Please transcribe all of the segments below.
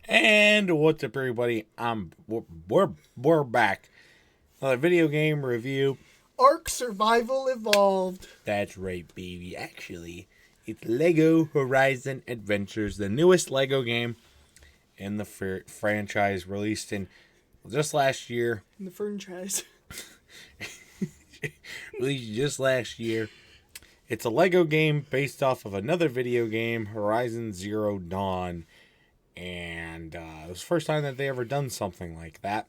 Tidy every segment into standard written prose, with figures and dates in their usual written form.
And what's up, everybody? We're back. Another video game review. Ark Survival Evolved. That's right, baby. Actually, it's Lego Horizon Adventures, the newest Lego game in the franchise, released in just last year. In the franchise. Released just last year. It's a Lego game based off of another video game, Horizon Zero Dawn. And it was the first time that they ever done something like that.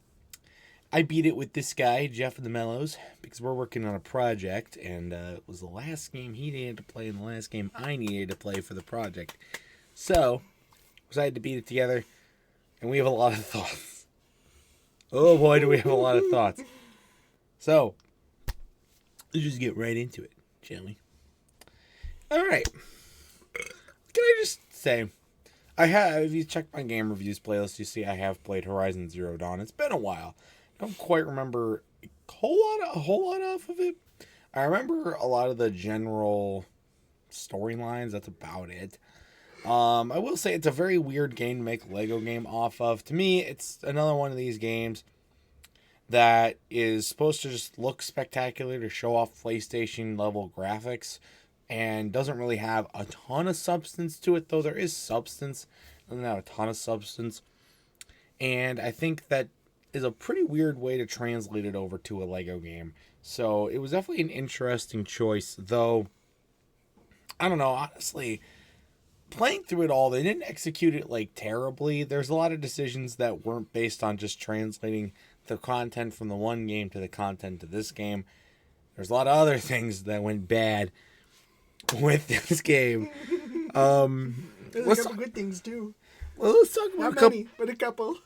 I beat it with this guy, Jeffofthemellows, because we're working on a project, and it was the last game he needed to play and the last game I needed to play for the project. So, decided to beat it together, and we have a lot of thoughts. Oh boy, do we have a lot of thoughts. So, let's just get right into it, shall we? Alright. Can I just say, if you check my game reviews playlist, you see I have played Horizon Zero Dawn. It's been a while. I don't quite remember a whole lot off of it. I remember a lot of the general storylines. That's about it. I will say it's a very weird game to make a Lego game off of. To me, it's another one of these games that is supposed to just look spectacular to show off PlayStation level graphics, and doesn't really have a ton of substance to it, though there is substance. Doesn't have a ton of substance. And I think that is a pretty weird way to translate it over to a Lego game. So it was definitely an interesting choice, though, I don't know, honestly, playing through it all, they didn't execute it, like, terribly. There's a lot of decisions that weren't based on just translating the content from the one game to the content to this game. There's a lot of other things that went bad with this game. There's a couple good things too. Well, let's talk about Not many, but a couple.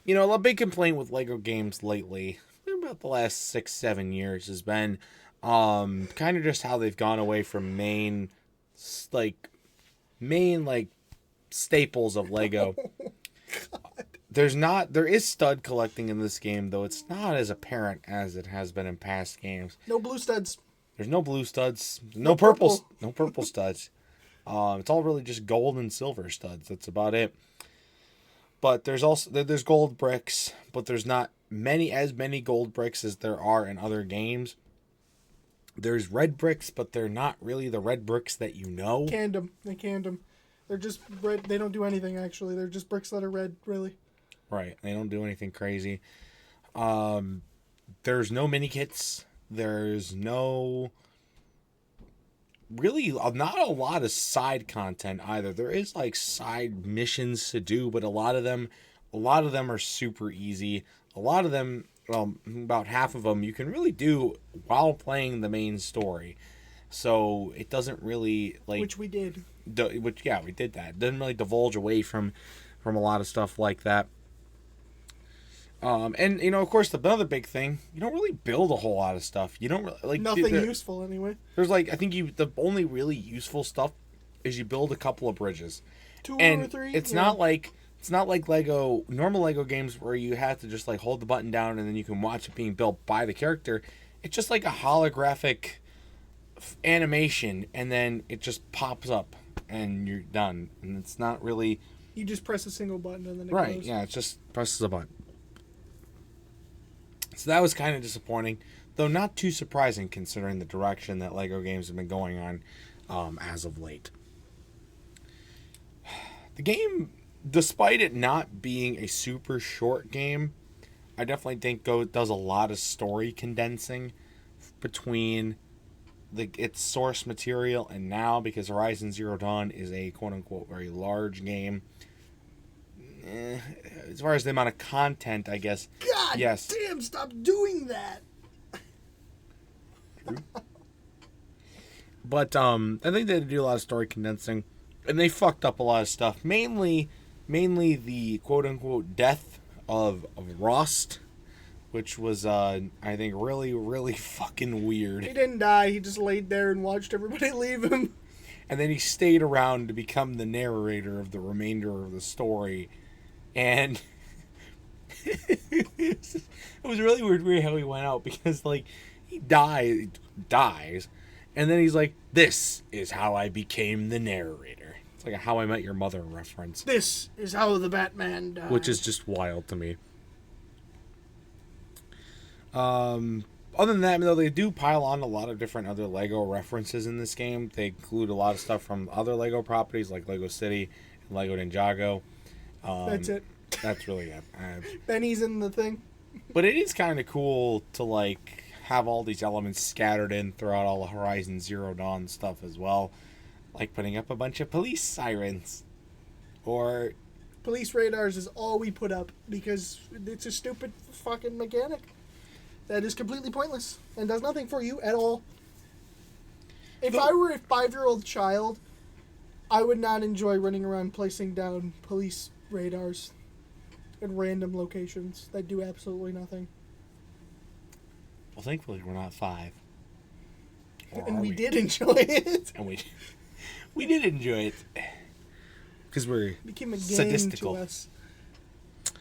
You know, a big complaint with Lego games lately, about the last 6-7 years, has been kind of just how they've gone away from main staples of Lego. There is stud collecting in this game, though it's not as apparent as it has been in past games. No blue studs. There's no blue studs. No purple studs. It's all really just gold and silver studs. That's about it. But there's gold bricks, but there's not as many gold bricks as there are in other games. There's red bricks, but they're not really the red bricks that you know. They canned them. They're just red. They don't do anything, actually. They're just bricks that are red, really. Right. They don't do anything crazy. There's no mini kits. There's not a lot of side content either. There is like side missions to do, but a lot of them are super easy. A lot of them, well, about half of them you can really do while playing the main story. So it doesn't really which we did. We did that. It doesn't really divulge away from a lot of stuff like that. And you know, of course, another big thing, you don't really build a whole lot of stuff. You don't really nothing useful anyway. There's I think the only really useful stuff is you build a couple of bridges. 2 and or 3. It's not like normal Lego games where you have to just hold the button down and then you can watch it being built by the character. It's just like a holographic animation, and then it just pops up and you're done. And it's not really. You just press a single button and then it goes. Right? Yeah, it just presses a button. So that was kind of disappointing, though not too surprising considering the direction that Lego games have been going on as of late. The game, despite it not being a super short game, I definitely think does a lot of story condensing between its source material and now, because Horizon Zero Dawn is a quote-unquote very large game. As far as the amount of content, I guess. God yes. Damn, stop doing that. But I think they do a lot of story condensing, and they fucked up a lot of stuff. Mainly the quote unquote death of Rost, which was I think really, really fucking weird. He didn't die, he just laid there and watched everybody leave him. And then he stayed around to become the narrator of the remainder of the story. And it was really weird how he went out, because he dies, and then he's like, "This is how I became the narrator." It's like a How I Met Your Mother reference. This is how the Batman died. Which is just wild to me. Other than that, though, they do pile on a lot of different other Lego references in this game. They include a lot of stuff from other Lego properties like Lego City and Lego Ninjago. That's it. That's really it. Benny's in the thing. But it is kind of cool to, like, have all these elements scattered in throughout all the Horizon Zero Dawn stuff as well. Like putting up a bunch of police sirens. Or... Police radars is all we put up because it's a stupid fucking mechanic that is completely pointless and does nothing for you at all. If I were a 5-year-old child, I would not enjoy running around placing down police radars in random locations that do absolutely nothing. Well, thankfully we're not 5. And we did enjoy it. And we did enjoy it. Because we're became a game sadistical. to us.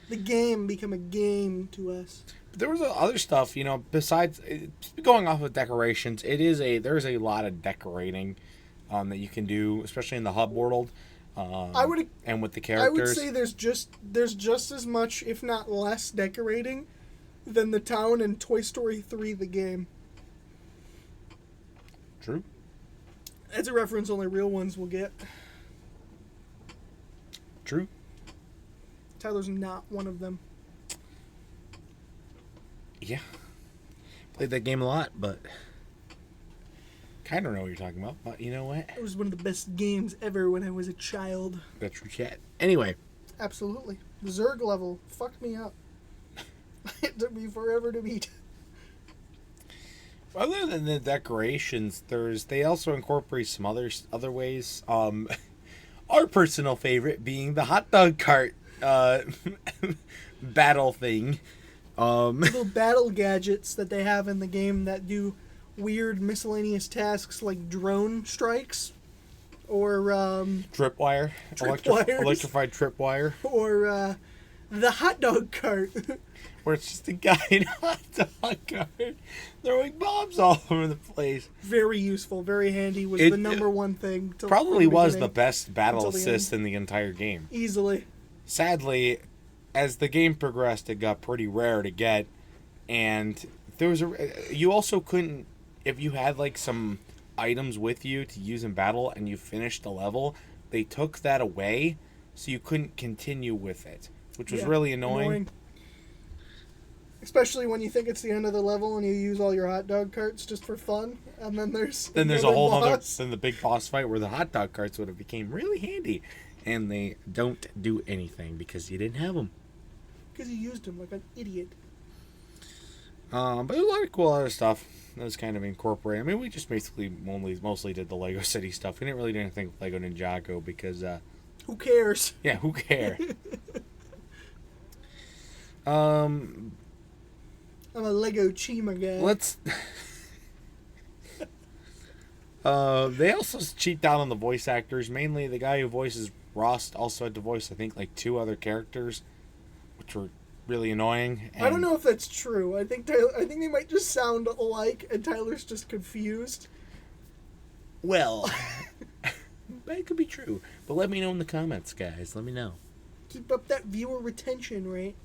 The game became a game to us. But there was other stuff, you know, besides going off of decorations. There's a lot of decorating that you can do, especially in the hub world. And with the characters. I would say there's just as much, if not less, decorating than the town in Toy Story 3, the game. True. That's a reference only real ones will get. True. Tyler's not one of them. Yeah. Played that game a lot, but kind of know what you're talking about. But you know what? It was one of the best games ever when I was a child. That's true chat. Anyway. Absolutely. The Zerg level fucked me up. It took me forever to beat. Other than the decorations, they also incorporate some other ways. Our personal favorite being the hot dog cart battle thing. Little battle gadgets that they have in the game that do weird miscellaneous tasks like drone strikes or tripwire, electrified tripwire, or the hot dog cart. Where it's just a guy in a hot dog cart throwing bombs all over the place. Very useful, very handy. Was the number one thing. Probably was the best battle assist in the entire game. Easily. Sadly, as the game progressed, it got pretty rare to get, and you also couldn't, if you had like some items with you to use in battle and you finished the level, they took that away, so you couldn't continue with it, which was really annoying. Especially when you think it's the end of the level and you use all your hot dog carts just for fun, and then there's a whole other the big boss fight where the hot dog carts would have became really handy, and they don't do anything because you didn't have them. Because you used them like an idiot. But there's a lot of cool other stuff that was kind of incorporated. I mean, we just basically mostly did the Lego City stuff. We didn't really do anything with Lego Ninjago because who cares? Yeah, who cares? I'm a Lego Chima guy. They also cheat down on the voice actors. Mainly, the guy who voices Rost also had to voice, I think, like 2 other characters, which were really annoying. I don't know if that's true. I think they might just sound alike, and Tyler's just confused. Well, that could be true. But let me know in the comments, guys. Let me know. Keep up that viewer retention rate.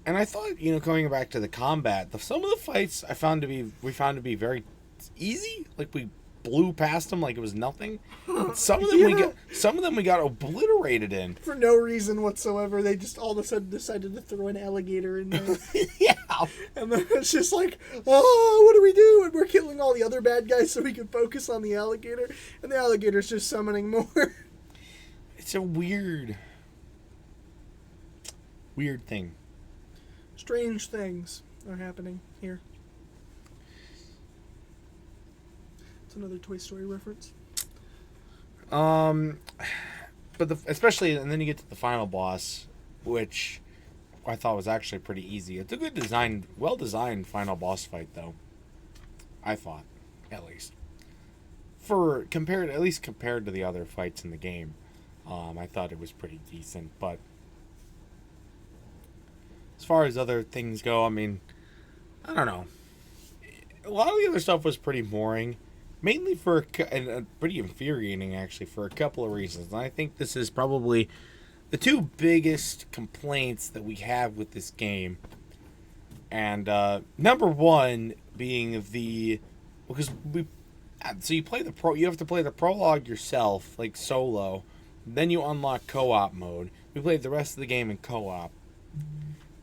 And I thought, going back to the combat, some of the fights we found to be very easy. Like we blew past them like it was nothing. Some of them we got obliterated in for no reason whatsoever. They just all of a sudden decided to throw an alligator in there. Yeah, and then it's just like, oh, what do we do? And we're killing all the other bad guys so we can focus on the alligator, and the alligator's just summoning more. It's a weird thing. Strange things are happening here. It's another Toy Story reference. But especially, and then you get to the final boss, which I thought was actually pretty easy. It's a good design, well-designed final boss fight, though. I thought, at least. At least compared to the other fights in the game, I thought it was pretty decent, but as far as other things go, I mean, I don't know. A lot of the other stuff was pretty boring, mainly and pretty infuriating actually for a couple of reasons. And I think this is probably the two biggest complaints that we have with this game. And number one being so you play you have to play the prologue yourself, like solo. Then you unlock co-op mode. We played the rest of the game in co-op.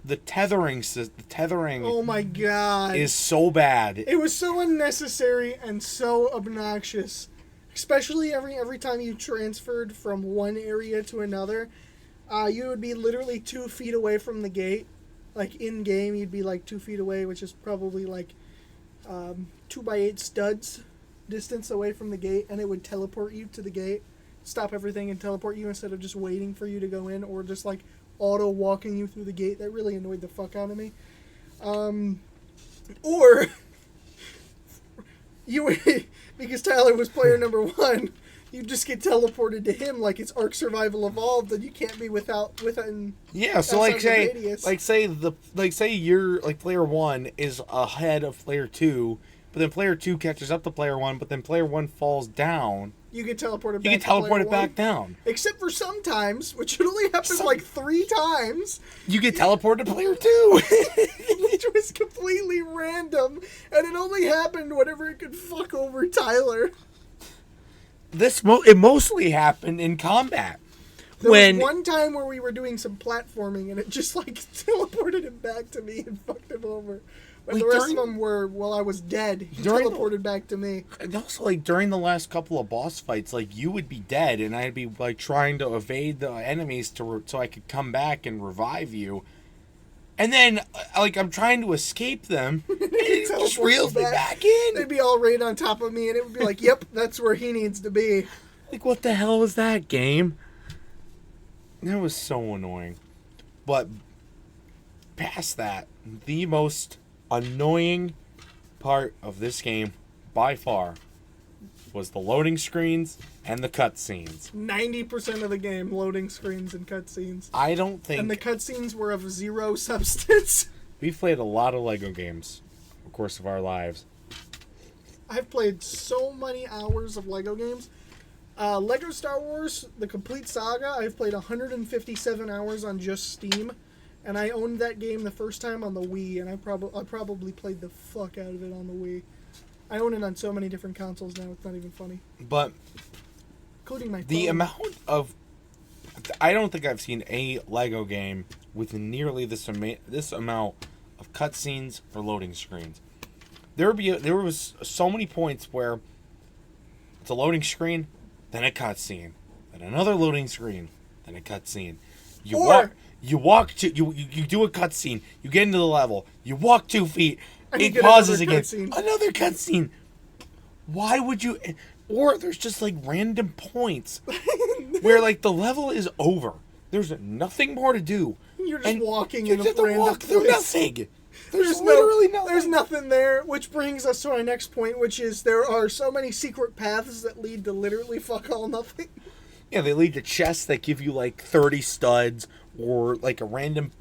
The tethering Oh my god. is so bad. It was so unnecessary and so obnoxious. Especially every time you transferred from one area to another. You would be literally 2 feet away from the gate. Like in game, you'd be like 2 feet away, which is probably like 2x8 studs distance away from the gate, and it would teleport you to the gate, stop everything, and teleport you instead of just waiting for you to go in, or just like auto walking you through the gate. That really annoyed the fuck out of me. Or you because Tyler was player number 1. You just get teleported to him like it's Ark Survival Evolved, and you can't be within. Yeah, so say you're like player 1 is ahead of player 2, but then player 2 catches up to player 1, but then player 1 falls down. You get teleported. You get teleported back down. Except for sometimes, which only happens like 3 times. You get teleported to player 2, which was completely random, and it only happened whenever it could fuck over Tyler. It mostly happened in combat. There was one time where we were doing some platforming and it just like teleported him back to me and fucked him over. But the rest of them were while I was dead. He teleported back to me. And also, like during the last couple of boss fights, like you would be dead and I'd be like trying to evade the enemies so I could come back and revive you. And then, like, I'm trying to escape them, and it just reels me back in. They'd be all right on top of me, and it would be like, yep, that's where he needs to be. Like, what the hell was that, game? That was so annoying. But, past that, the most annoying part of this game, by far, was the loading screens and the cutscenes. 90% of the game, loading screens and cutscenes. I don't think... And the cutscenes were of zero substance. We've played a lot of LEGO games over the course of our lives. I've played so many hours of LEGO games. LEGO Star Wars, the complete saga, I've played 157 hours on just Steam. And I owned that game the first time on the Wii, and I probably played the fuck out of it on the Wii. I own it on so many different consoles now, it's not even funny. But including my phone. The amount of... I don't think I've seen a LEGO game with nearly this amount of cutscenes or loading screens. There was so many points where it's a loading screen, then a cutscene, then another loading screen, then a cutscene. You do a cutscene, you get into the level, you walk 2 feet, it pauses again. Another cutscene. Why would you... Or there's just like random points where like the level is over. There's nothing more to do. You're just walking in a random walk through nothing. There's literally nothing. There's nothing there, which brings us to our next point, which is there are so many secret paths that lead to literally fuck all nothing. Yeah, they lead to chests that give you like 30 studs, or like a random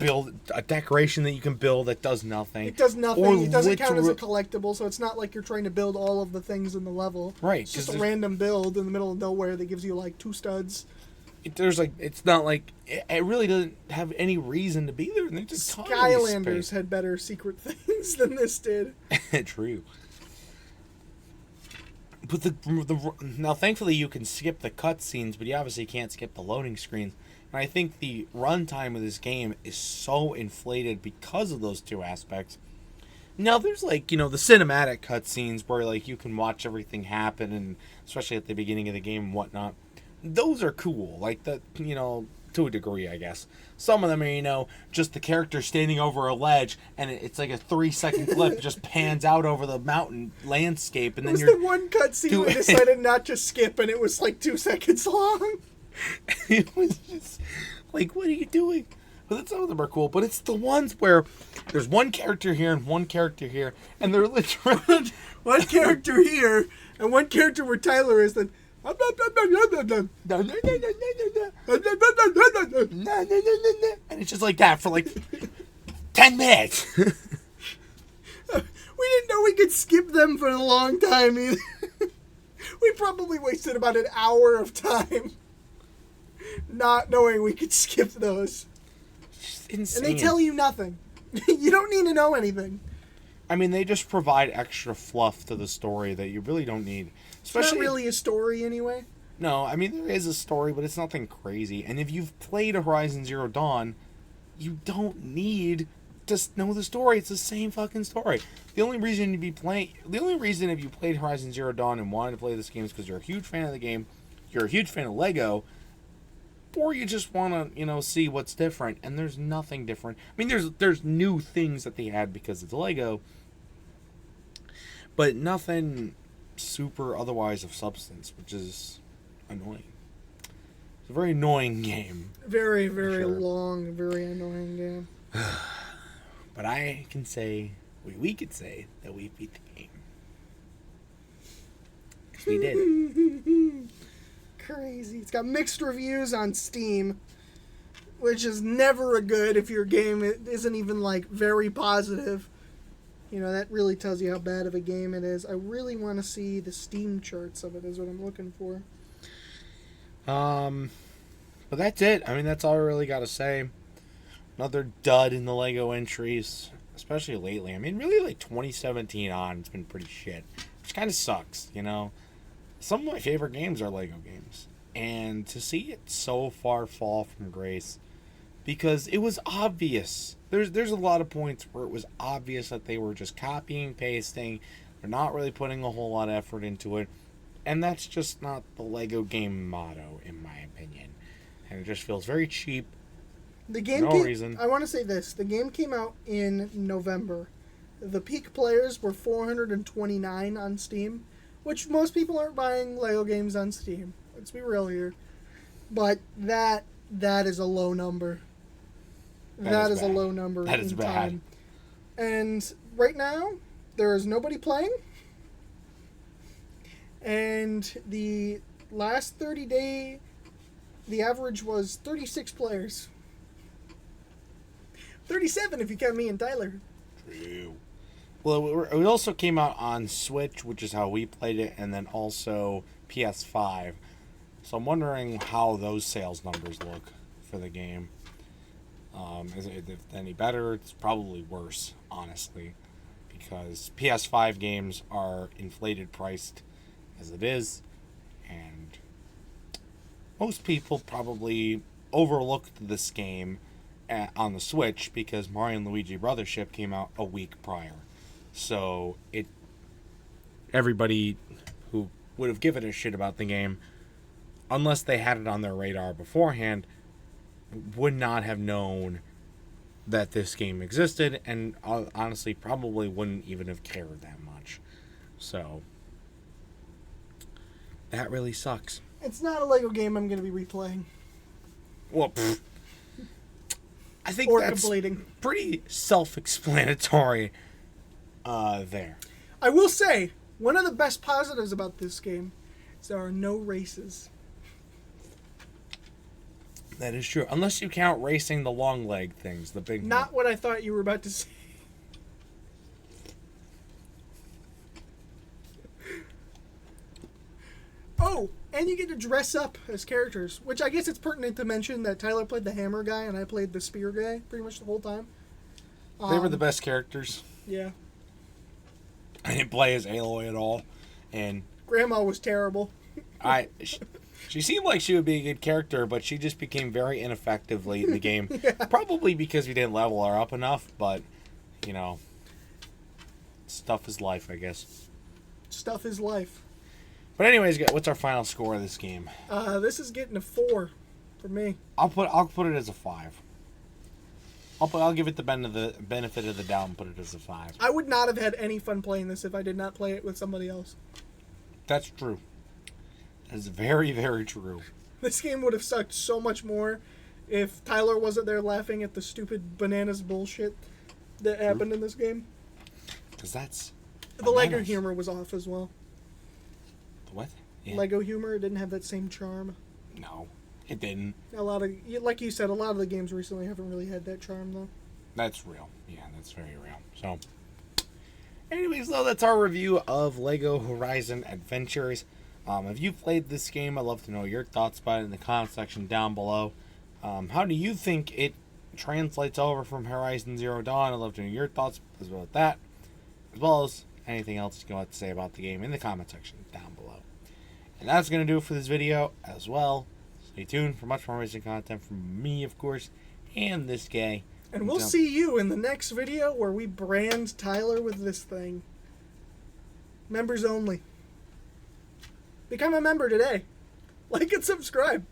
a decoration that you can build that does nothing. It does nothing. It doesn't count as a collectible, so it's not like you're trying to build all of the things in the level. Right. It's just a random build in the middle of nowhere that gives you like 2 studs. It's not like it really doesn't have any reason to be there. And just Skylanders had better secret things than this did. True. But now, thankfully, you can skip the cutscenes, but you obviously can't skip the loading screens. And I think the runtime of this game is so inflated because of those two aspects. Now, there's like, the cinematic cutscenes where like you can watch everything happen, and especially at the beginning of the game and whatnot. Those are cool, like to a degree, I guess. Some of them are, just the character standing over a ledge, and it's like a 3-second clip, just pans out over the mountain landscape, and then the one cutscene we decided not to skip, and it was like 2 seconds long. It was just like, what are you doing? But some of them are cool, but it's the ones where there's one character here and one character here, and they're literally one character here and one character where Tyler is. Then and it's just like that for like 10 minutes. We didn't know we could skip them for a long time either. We probably wasted about an hour of time not knowing we could skip those. It's insane. And they tell you nothing. You don't need to know anything. I mean, they just provide extra fluff to the story that you really don't need. It's not really a story anyway. No, I mean, there is a story, but it's nothing crazy. And if you've played Horizon Zero Dawn, you don't need to know the story. It's the same fucking story. The only reason if you played Horizon Zero Dawn and wanted to play this game is because you're a huge fan of the game, you're a huge fan of Lego, or you just want to, see what's different. And there's nothing different. I mean, there's new things that they had because it's Lego, but nothing super otherwise of substance, which is annoying. It's a very annoying game. Very, very long, very annoying game. But I can say, we could say that we beat the game. Because we did. Crazy. It's got mixed reviews on Steam, which is never a good if your game isn't even, very positive. That really tells you how bad of a game it is. I really want to see the Steam charts of it is what I'm looking for. But that's it. I mean, that's all I really got to say. Another dud in the Lego entries, especially lately. I mean, really, 2017 on, it's been pretty shit. Which kind of sucks, Some of my favorite games are Lego games. And to see it so far fall from grace, because it was obvious. There's a lot of points where it was obvious that they were just copying, pasting. They're not really putting a whole lot of effort into it. And that's just not the Lego game motto, in my opinion. And it just feels very cheap. The game reason. I want to say this. The game came out in November. The peak players were 429 on Steam, which most people aren't buying Lego games on Steam. Let's be real here. But that is a low number. That is a low number. That is bad. Time. And right now, there is nobody playing. And the last 30-day, the average was 36 players. 37 if you count me and Tyler. True. Well, it also came out on Switch, which is how we played it, and then also PS5. So I'm wondering how those sales numbers look for the game. Is it any better? It's probably worse, honestly, because PS5 games are inflated priced as it is, and most people probably overlooked this game on the Switch because Mario and Luigi Brothership came out a week prior. So everybody who would have given a shit about the game, unless they had it on their radar beforehand, would not have known that this game existed, and honestly probably wouldn't even have cared that much. So that really sucks. It's not a Lego game I'm going to be replaying. Well, I think that's completing. Pretty self-explanatory there. I will say, one of the best positives about this game is there are no races. That is true. Unless you count racing the long leg things, the big Not what I thought you were about to say. Oh, and you get to dress up as characters, which I guess it's pertinent to mention that Tyler played the hammer guy and I played the spear guy pretty much the whole time. They were the best characters. Yeah. I didn't play as Aloy at all, and Grandma was terrible. She seemed like she would be a good character, but she just became very ineffective late in the game. Yeah. Probably because we didn't level her up enough, but, stuff is life, I guess. Stuff is life. But anyways, what's our final score of this game? This is getting a 4 for me. I'll put it as a 5. I'll give it the benefit of the doubt and put it as a 5. I would not have had any fun playing this if I did not play it with somebody else. That's true. That is very, very true. This game would have sucked so much more if Tyler wasn't there laughing at the stupid bananas bullshit that happened in this game. Because that's... The Lego humor was off as well. The what? Yeah. Lego humor didn't have that same charm. No, it didn't. Like you said, a lot of the games recently haven't really had that charm, though. That's real. Yeah, that's very real. So, anyways, though, that's our review of Lego Horizon Adventures. If you've played this game, I'd love to know your thoughts about it in the comment section down below. How do you think it translates over from Horizon Zero Dawn? I'd love to know your thoughts as well as that, as well as anything else you want to say about the game in the comment section down below. And that's going to do it for this video as well. Stay tuned for much more amazing content from me, of course, and this guy. And we'll see you in the next video where we brand Tyler with this thing. Members only. Become a member today. Like and subscribe.